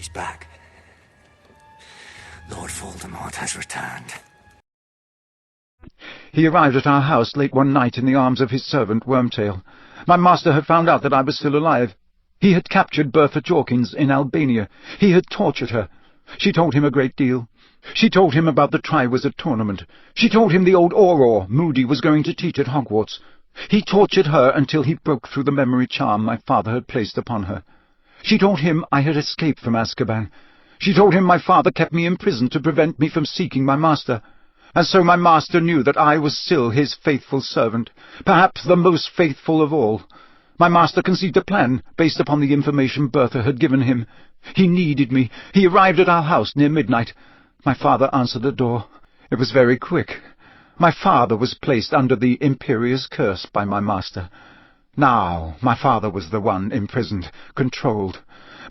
He's back. Lord Voldemort has returned. He arrived at our house late one night in the arms of his servant Wormtail. My master had found out that I was still alive. He had captured Bertha Jorkins in Albania. He had tortured her. She told him a great deal. She told him about the Triwizard Tournament. She told him the old Auror Moody was going to teach at Hogwarts. He tortured her until he broke through the memory charm my father had placed upon her. She told him I had escaped from Azkaban. She told him my father kept me in prison to prevent me from seeking my master. And so my master knew that I was still his faithful servant, perhaps the most faithful of all. My master conceived a plan based upon the information Bertha had given him. He needed me. He arrived at our house near midnight. My father answered the door. It was very quick. My father was placed under the Imperious Curse by my master. Now my father was the one imprisoned, controlled.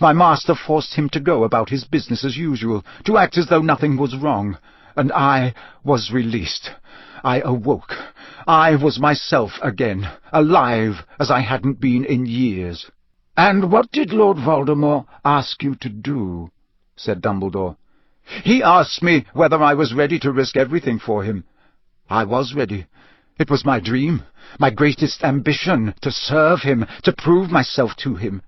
My master forced him to go about his business as usual, to act as though nothing was wrong. And I was released. I awoke. I was myself again, alive as I hadn't been in years. "And what did Lord Voldemort ask you to do?" said Dumbledore. He asked me whether I was ready to risk everything for him. I was ready. It was my dream, my greatest ambition, to serve him, to prove myself to him.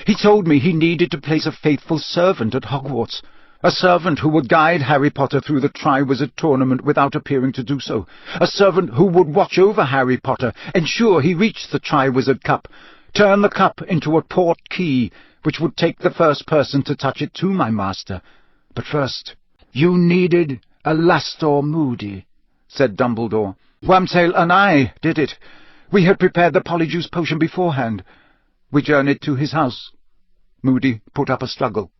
He told me he needed to place a faithful servant at Hogwarts, a servant who would guide Harry Potter through the Triwizard Tournament without appearing to do so, a servant who would watch over Harry Potter, ensure he reached the Triwizard Cup, turn the cup into a port key, which would take the first person to touch it to my master. But first— "You needed Alastor Moody," said Dumbledore. Wormtail and I did it. We had prepared the Polyjuice potion beforehand. We journeyed to his house. Moody put up a struggle.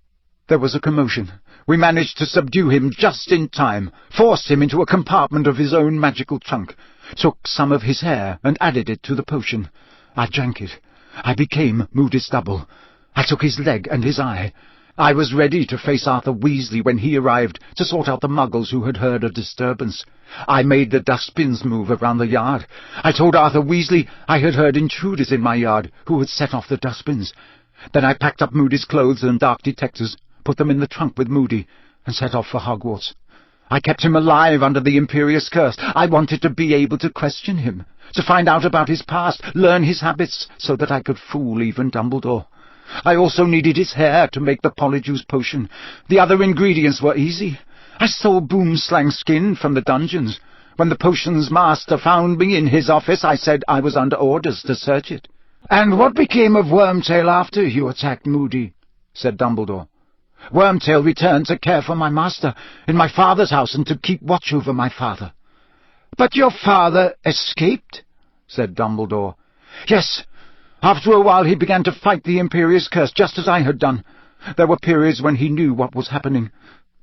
There was a commotion. We managed to subdue him just in time, forced him into a compartment of his own magical trunk, took some of his hair and added it to the potion. I drank it. I became Moody's double. I took his leg and his eye. I was ready to face Arthur Weasley when he arrived to sort out the muggles who had heard a disturbance. I made the dustbins move around the yard. I told Arthur Weasley I had heard intruders in my yard who had set off the dustbins. Then I packed up Moody's clothes and dark detectors, put them in the trunk with Moody, and set off for Hogwarts. I kept him alive under the Imperious Curse. I wanted to be able to question him, to find out about his past, learn his habits, so that I could fool even Dumbledore. I also needed his hair to make the Polyjuice potion. The other ingredients were easy. I stole Boomslang's skin from the dungeons. When the potion's master found me in his office, I said I was under orders to search it. "And what became of Wormtail after you attacked Moody?" said Dumbledore. Wormtail returned to care for my master in my father's house and to keep watch over my father. "But your father escaped?" said Dumbledore. Yes. After a while he began to fight the Imperious Curse, just as I had done. There were periods when he knew what was happening.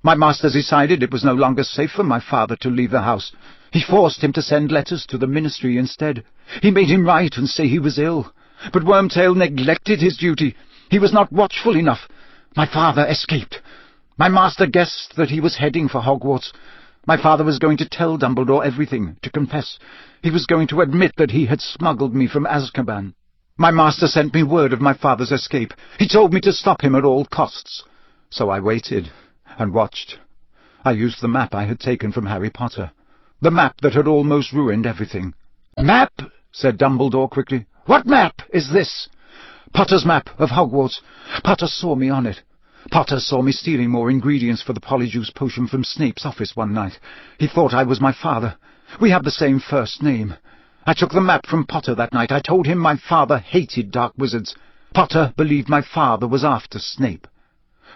My master decided it was no longer safe for my father to leave the house. He forced him to send letters to the Ministry instead. He made him write and say he was ill. But Wormtail neglected his duty. He was not watchful enough. My father escaped. My master guessed that he was heading for Hogwarts. My father was going to tell Dumbledore everything, to confess. He was going to admit that he had smuggled me from Azkaban. My master sent me word of my father's escape. He told me to stop him at all costs. So I waited and watched. I used the map I had taken from Harry Potter, the map that had almost ruined everything. "Map?" said Dumbledore quickly. "What map is this?" Potter's map of Hogwarts. Potter saw me on it. Potter saw me stealing more ingredients for the Polyjuice potion from Snape's office one night. He thought I was my father. We have the same first name. I took the map from Potter that night. I told him my father hated dark wizards. Potter believed my father was after Snape.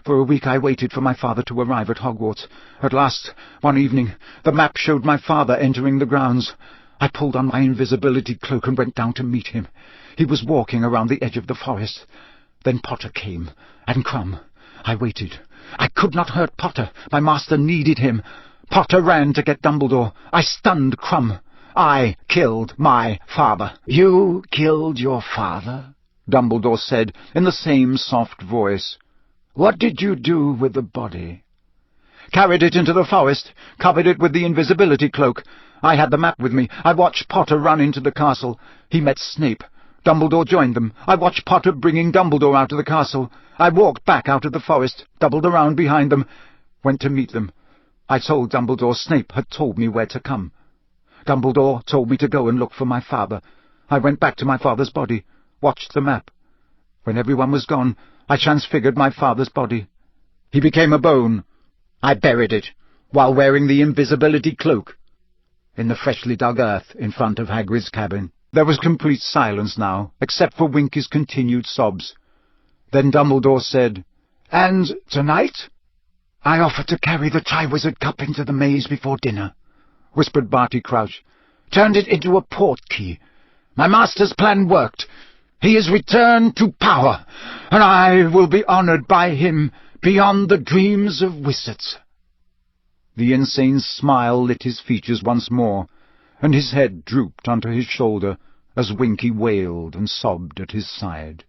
For a week I waited for my father to arrive at Hogwarts. At last, one evening, the map showed my father entering the grounds. I pulled on my invisibility cloak and went down to meet him. He was walking around the edge of the forest. Then Potter came, and Crumb. I waited. I could not hurt Potter. My master needed him. Potter ran to get Dumbledore. I stunned Crumb. I killed my father. "You killed your father?" Dumbledore said, in the same soft voice. "What did you do with the body?" "Carried it into the forest, covered it with the invisibility cloak. I had the map with me. I watched Potter run into the castle. He met Snape. Dumbledore joined them. I watched Potter bringing Dumbledore out of the castle. I walked back out of the forest, doubled around behind them, went to meet them. I told Dumbledore Snape had told me where to come. Dumbledore told me to go and look for my father. I went back to my father's body, watched the map. When everyone was gone, I transfigured my father's body. He became a bone. I buried it, while wearing the invisibility cloak, in the freshly dug earth in front of Hagrid's cabin. There was complete silence now, except for Winky's continued sobs. Then Dumbledore said, "And tonight? I offer to carry the Triwizard Cup into the maze before dinner," whispered Barty Crouch. "Turned it into a portkey. My master's plan worked. He is returned to power, and I will be honored by him beyond the dreams of wizards." The insane's smile lit his features once more, and his head drooped onto his shoulder as Winky wailed and sobbed at his side.